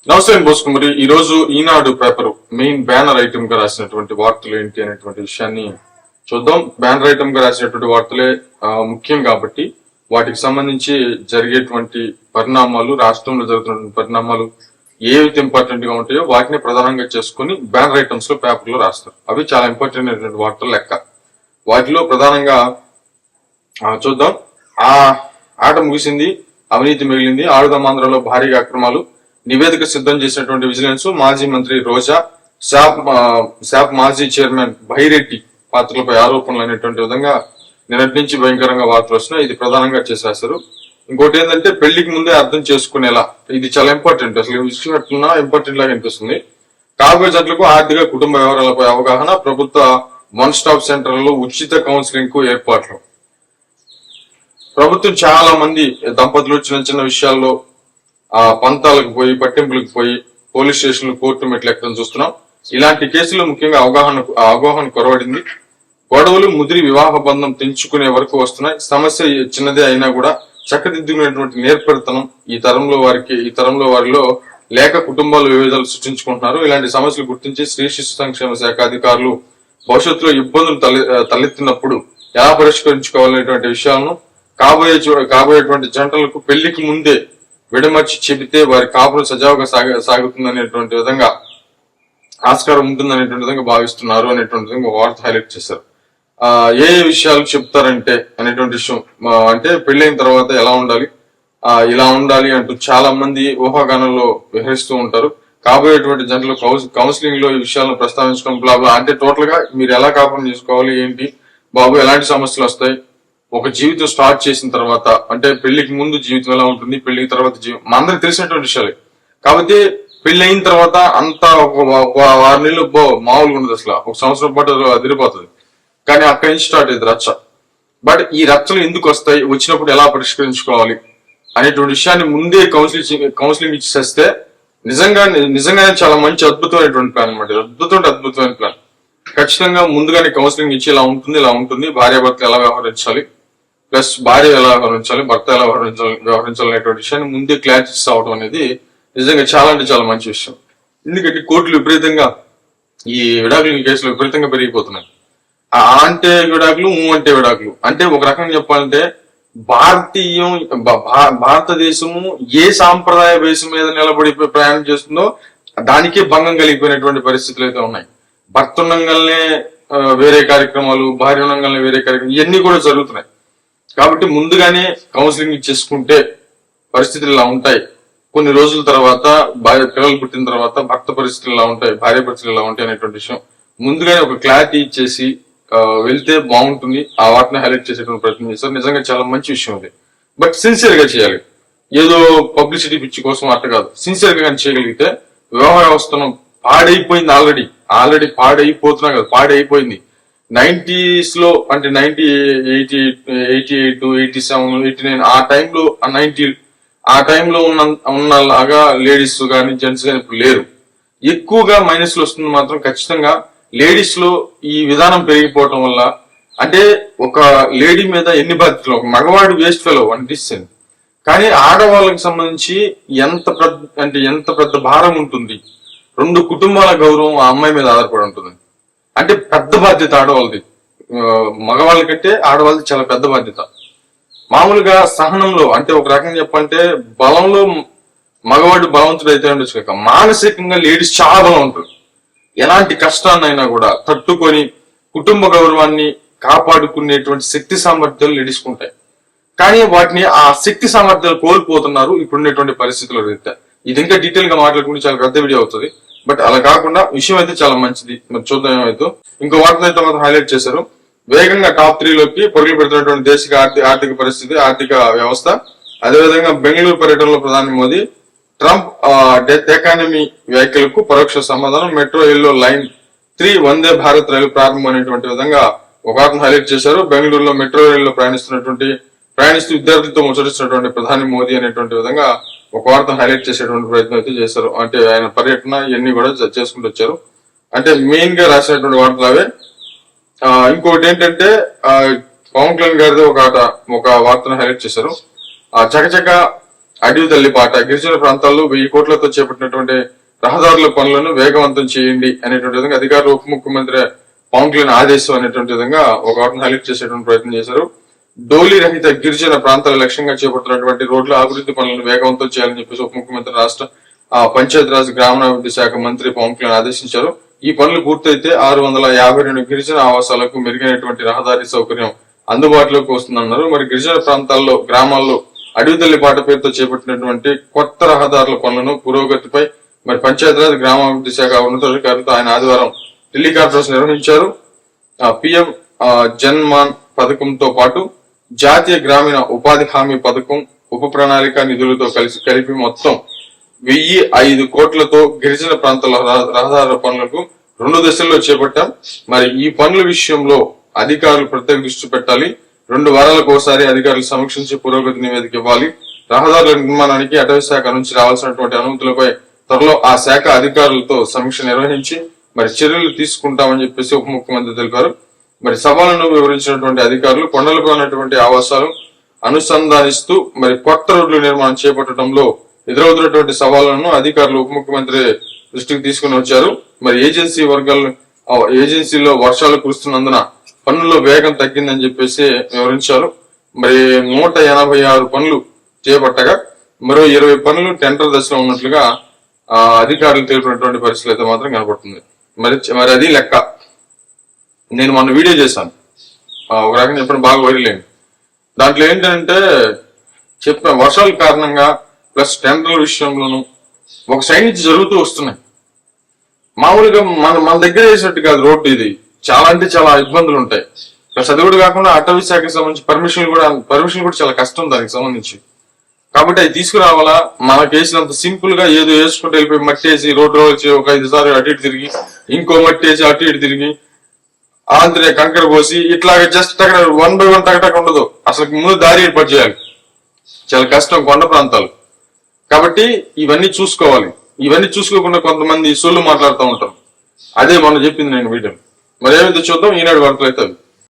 నమస్తే బోసుకుమరి. ఈ రోజు ఈనాడు పేపర్ మెయిన్ బ్యానర్ ఐటమ్ గా రాసినటువంటి వార్తలు ఏంటి అనేటువంటి విషయాన్ని చూద్దాం. బ్యానర్ ఐటమ్ గా రాసినటువంటి వార్తలే ముఖ్యం కాబట్టి వాటికి సంబంధించి జరిగేటువంటి పరిణామాలు, రాష్ట్రంలో జరుగుతున్నటువంటి పరిణామాలు ఏవైతే ఇంపార్టెంట్ గా ఉంటాయో వాటిని ప్రధానంగా చేసుకుని బ్యానర్ ఐటమ్స్ లో పేపర్ లో రాస్తారు. అవి చాలా ఇంపార్టెంట్ అయినటువంటి వార్తలు లెక్క. వాటిలో ప్రధానంగా చూద్దాం. ఆ ఆట ముగిసింది, అవినీతి మిగిలింది, ఆడుదమాంధ్రలో భారీగా అక్రమాలు, నివేదిక సిద్ధం చేసినటువంటి విజిలెన్స్, మాజీ మంత్రి రోజా, శాప్ మాజీ చైర్మన్ భైరెడ్డి పాత్రలపై ఆరోపణలు అనేటువంటి విధంగా నిన్నటి నుంచి భయంకరంగా వార్తలు వస్తున్నాయి. ఇది ప్రధానంగా చేసేస్తారు. ఇంకోటి ఏంటంటే పెళ్లికి ముందే అర్థం చేసుకునేలా, ఇది చాలా ఇంపార్టెంట్. అసలు విషయం ఎట్లున్నా ఇంపార్టెంట్ లాగా అనిపిస్తుంది. కాబోయే జట్లకు ఆర్థిక కుటుంబ వ్యవహారాలపై అవగాహన, ప్రభుత్వ వన్ స్టాప్ సెంటర్లలో ఉచిత కౌన్సిలింగ్ కు ఏర్పాట్లు. ప్రభుత్వం చాలా మంది దంపతులు చిన్న చిన్న విషయాల్లో పంతాలకు పోయి, పట్టింపులకు పోయి పోలీస్ స్టేషన్లు, కోర్టు మెట్లు ఎక్కడం చూస్తున్నాం. ఇలాంటి కేసులు ముఖ్యంగా అవగాహన కొరవడింది. గొడవలు ముదిరి వివాహ బంధం తెంచుకునే వరకు వస్తున్నాయి. సమస్య చిన్నదే అయినా కూడా చక్కదిద్దుకునేటువంటి నేర్పరితనం ఈ తరంలో వారిలో లేక కుటుంబాలు విభేదాలు సృష్టించుకుంటున్నారు. ఇలాంటి సమస్యలు గుర్తించి స్త్రీ శిశు సంక్షేమ శాఖ అధికారులు భవిష్యత్తులో ఇబ్బందులు తలెత్తినప్పుడు ఎలా పరిష్కరించుకోవాలనేటువంటి విషయాలను కాబోయేటువంటి జంటలకు పెళ్లికి ముందే విడమర్చి చెబితే వారి కాపులు సజావుగా సాగుతుందనేటువంటి విధంగా ఆస్కారం ఉంటుందనేటువంటి విధంగా భావిస్తున్నారు అనేటువంటి విధంగా వార్త హైలైట్ చేశారు. ఏ విషయాలు చెప్తారంటే అనేటువంటి విషయం, అంటే పెళ్లైన తర్వాత ఎలా ఉండాలి, ఇలా ఉండాలి అంటూ చాలా మంది ఊహాగానంలో విహరిస్తూ ఉంటారు. కాబోయేటువంటి జంటలు కౌన్సిలింగ్ లో ఈ విషయాలను ప్రస్తావించడం బ్లాబ్లా, అంటే టోటల్ గా మీరు ఎలా కాపురం చేసుకోవాలి, ఏంటి బాబు, ఎలాంటి సమస్యలు వస్తాయి, ఒక జీవితం స్టార్ట్ చేసిన తర్వాత, అంటే పెళ్లికి ముందు జీవితం ఎలా ఉంటుంది, పెళ్లికి తర్వాత జీవితం మనందరికి తెలిసినటువంటి విషయాలే. కాబట్టి పెళ్లి అయిన తర్వాత అంతా ఒక 6 నెలలు మామూలుగా ఉండదు. అసలు ఒక సంవత్సరం పాటు అదిరిపోతుంది. కానీ అక్కడి నుంచి స్టార్ట్ అయ్యింది రచ్చ. బట్ ఈ రచ్చలు ఎందుకు వస్తాయి, వచ్చినప్పుడు ఎలా పరిష్కరించుకోవాలి అనేటువంటి విషయాన్ని ముందే కౌన్సిలింగ్ ఇచ్చేస్తే నిజంగానే చాలా మంచి అద్భుతమైనటువంటి ప్లాన్ అనమాట. అద్భుతమైన ప్లాన్. ఖచ్చితంగా ముందుగానే కౌన్సిలింగ్ ఇచ్చి ఇలా ఉంటుంది, భార్యాభర్తలు ఎలా వ్యవహరించాలి, ప్లస్ భార్య ఎలా వ్యవహరించాలి, భర్త ఎలా వ్యవహరించాలి అనేటువంటి విషయాన్ని ముందే క్లారిటీ అవడం అనేది నిజంగా చాలా అంటే చాలా మంచి విషయం. ఎందుకంటే కోర్టులు విపరీతంగా ఈ విడాకుల కేసులు విపరీతంగా పెరిగిపోతున్నాయి. అంటే విడాకులు, అంటే విడాకులు, అంటే ఒక రకంగా చెప్పాలంటే భారతదేశము ఏ సాంప్రదాయ బేస్ మీద నిలబడి ప్రయాణం చేస్తుందో దానికే భంగం కలిగిపోయినటువంటి పరిస్థితులు అయితే ఉన్నాయి. భర్త ఉండంగానే వేరే కార్యక్రమాలు, భార్య ఉండంగానే వేరే కార్యక్రమాలు, ఇవన్నీ కూడా జరుగుతున్నాయి. కాబట్టి ముందుగానే కౌన్సిలింగ్ ఇచ్చేసుకుంటే పరిస్థితులు ఇలా ఉంటాయి. కొన్ని రోజుల తర్వాత పిల్లలు పుట్టిన తర్వాత భర్త పరిస్థితులు ఇలా ఉంటాయి, భార్య పరిస్థితులు ఇలా ఉంటాయి అనేటువంటి విషయం ముందుగానే ఒక క్లారిటీ ఇచ్చేసి వెళ్తే బాగుంటుంది. ఆ వాటిని హైలైట్ చేసేటువంటి ప్రయత్నం చేస్తారు. నిజంగా చాలా మంచి విషయం అది. బట్ సిన్సియర్ గా చేయాలి. ఏదో పబ్లిసిటీ పిచ్చి కోసం అట్ట కాదు. సిన్సియర్ గా కానీ చేయగలిగితే వివాహ వ్యవస్థను పాడైపోయింది, ఆల్రెడీ పాడైపోతున్నా కదా, పాడైపోయింది. 90s లో, అంటే 88, 87, 89 ఆ టైంలో ఉన్నలాగా లేడీస్ కానీ జెంట్స్ కానీ ఇప్పుడు లేరు. ఎక్కువగా మైనస్ లో వస్తుంది మాత్రం ఖచ్చితంగా లేడీస్ లో ఈ విధానం పెరిగిపోవటం వల్ల. అంటే ఒక లేడీ మీద ఎన్ని బాధ్యతలు, ఒక మగవాడు వేస్ట్ ఫెలో అనిపిస్తుంది. కానీ ఆడవాళ్ళకి సంబంధించి ఎంత పెద్ద భారం ఉంటుంది. 2 కుటుంబాల గౌరవం ఆ అమ్మాయి మీద ఆధారపడి ఉంటుంది. అంటే పెద్ద బాధ్యత ఆడవాళ్ళది. మగవాళ్ళ కంటే ఆడవాళ్ళది చాలా పెద్ద బాధ్యత. మామూలుగా సహనంలో, అంటే ఒక రకంగా చెప్పాలంటే బలంలో మగవాడు బలవంతుడు అయితే ఉండొచ్చు కాక, మానసికంగా లేడీస్ చాలా బలవంతుడు. ఎలాంటి కష్టాన్నైనా కూడా తట్టుకొని కుటుంబ గౌరవాన్ని కాపాడుకునేటువంటి శక్తి సామర్థ్యాలు లేడీస్కి ఉంటాయి. కానీ వాటిని, ఆ శక్తి సామర్థ్యాలు కోల్పోతున్నారు ఇప్పుడున్నటువంటి పరిస్థితుల రీత్యా. ఇది ఇంకా డీటెయిల్ గా మాట్లాడుకుంటే చాలా పెద్ద వీడియో అవుతుంది. బట్ అలా కాకుండా విషయం అయితే చాలా మంచిది. మరి చూద్దాం ఏమైతే. ఇంకో వార్త అయితే మాత్రం హైలైట్ చేశారు. వేగంగా టాప్ 3 లోకి పరుగులు పెడుతున్నటువంటి దేశ ఆర్థిక పరిస్థితి, ఆర్థిక వ్యవస్థ. అదేవిధంగా బెంగళూరు పర్యటనలో ప్రధాని మోదీ, ట్రంప్ డెత్ ఎకానమీ వ్యాఖ్యలకు పరోక్ష సమాధానం, మెట్రో రైల్లో లైన్ 3 వందే భారత్ రైలు ప్రారంభం అనేటువంటి విధంగా ఒక వార్తను హైలైట్ చేశారు. బెంగళూరులో మెట్రో రైల్లో ప్రయాణిస్తూ విద్యార్థులతో ముచ్చటిస్తున్నటువంటి ప్రధాని మోదీ అనేటువంటి విధంగా ఒక వార్తను హైలైట్ చేసేటువంటి ప్రయత్నం అయితే చేశారు. అంటే ఆయన పర్యటన ఇవన్నీ కూడా చేసుకుంటూ వచ్చారు. అంటే మెయిన్ గా రాసినటువంటి వార్తలు అవే. ఇంకొకటి ఏంటంటే పవన్ కళ్యాణ్ గారిది ఒక వార్తను హైలైట్ చేశారు. చకచక అడవి తల్లిపాట గిరిజన ప్రాంతాల్లో 1000 కోట్లతో చేపట్టినటువంటి రహదారుల పనులను వేగవంతం చేయండి అనేటువంటి విధంగా అధికారులు ఉప ముఖ్యమంత్రి పవన్ కళ్యాణ్ ఆదేశం అనేటువంటి విధంగా ఒక వాటిని హైలైట్ చేసేటువంటి ప్రయత్నం చేశారు. డోలీ రహిత గిరిజన ప్రాంతాల లక్ష్యంగా చేపడుతున్నటువంటి రోడ్ల అభివృద్ధి పనులను వేగవంతం చేయాలని చెప్పేసి ఉప ముఖ్యమంత్రి రాష్ట్ర పంచాయతీరాజ్ గ్రామీణాభివృద్ధి శాఖ మంత్రి పవన్ కళ్యాణ్ ఆదేశించారు. ఈ పనులు పూర్తయితే 652 గిరిజన ఆవాసాలకు మెరుగైనటువంటి రహదారి సౌకర్యం అందుబాటులోకి వస్తుందన్నారు. మరి గిరిజన ప్రాంతాల్లో గ్రామాల్లో అడవి తల్లిపాట పేరుతో చేపట్టినటువంటి కొత్త రహదారుల పనులను పురోగతిపై మరి పంచాయతీరాజ్ గ్రామాభివృద్ధి శాఖ ఉన్నతాధికారులతో ఆయన ఆదివారం టెలికాన్ఫరెన్స్ నిర్వహించారు. పిఎం జన్మాన్ పథకంతో పాటు జాతీయ గ్రామీణ ఉపాధి హామీ పథకం ఉప ప్రణాళిక నిధులతో కలిపి మొత్తం 1005 కోట్లతో గిరిజన ప్రాంతాల రహదారుల పనులకు 2 దశల్లో చేపట్టాం. మరి ఈ పనుల విషయంలో అధికారులు ప్రత్యేక దృష్టి పెట్టాలి. 2 వారాలకు ఒకసారి అధికారులు సమీక్షించి పురోగతి నివేదిక ఇవ్వాలి. రహదారుల నిర్మాణానికి అటవీ శాఖ నుంచి రావాల్సినటువంటి అనుమతులపై త్వరలో ఆ శాఖ అధికారులతో సమీక్ష నిర్వహించి మరి చర్యలు తీసుకుంటామని చెప్పేసి ఉప ముఖ్యమంత్రి తెలిపారు. మరి సవాళ్లను వివరించినటువంటి అధికారులు కొండలపై ఉన్నటువంటి ఆవాసాలు అనుసంధానిస్తూ మరి కొత్త రోడ్ల నిర్మాణం చేపట్టడంలో ఎదురవుతున్నటువంటి సవాళ్లను అధికారులు ఉప ముఖ్యమంత్రి దృష్టికి తీసుకుని వచ్చారు. మరి ఏజెన్సీలో వర్షాలు కురుస్తున్నందున పనుల్లో వేగం తగ్గిందని చెప్పేసి వివరించారు. మరి 186 పనులు చేపట్టగా మరో 20 పనులు టెండర్ దశలో ఉన్నట్లుగా అధికారులు తెలిపినటువంటి పరిస్థితులు అయితే మాత్రం కనబడుతుంది. మరి అది లెక్క. నేను మొన్న వీడియో చేశాను, ఒక రకంగా చెప్పడం బాగా వైరల్ అయింది. దాంట్లో ఏంటంటే చెప్పిన వర్షాల కారణంగా ప్లస్ టెండర్ల విషయంలోనూ ఒక సైడ్ నుంచి జరుగుతూ వస్తున్నాయి. మామూలుగా మన దగ్గర వేసినట్టు కాదు రోడ్డు, ఇది చాలా అంటే చాలా ఇబ్బందులు ఉంటాయి. ప్లస్ అది కూడా కాకుండా అటవీ శాఖకి సంబంధించి పర్మిషన్ కూడా చాలా కష్టం దానికి సంబంధించి. కాబట్టి అది తీసుకురావాలా, మనకు వేసినంత సింపుల్ గా ఏదో వేసుకుంటూ వెళ్ళిపోయి మట్టి వేసి రోడ్డు వచ్చి ఒక 5 సార్లు అటు ఇటు తిరిగి ఇంకో మట్టి వేసి అటు ఇటు తిరిగి ఆంధ్రే కంకర పోసి ఇట్లాగే జస్ట్ అక్కడ 1 by 1 టక్ ఉండదు. అసలు ముందు దారి ఏర్పాటు చేయాలి, చాలా కష్టం కొండ ప్రాంతాలు. కాబట్టి ఇవన్నీ చూసుకోవాలి. ఇవన్నీ చూసుకోకుండా కొంతమంది సొల్లు మాట్లాడుతూ ఉంటారు. అదే మొన్న చెప్పింది నేను వీడియో. మరి ఏమైతే చూద్దాం ఈనాడు వార్తలు అయితే.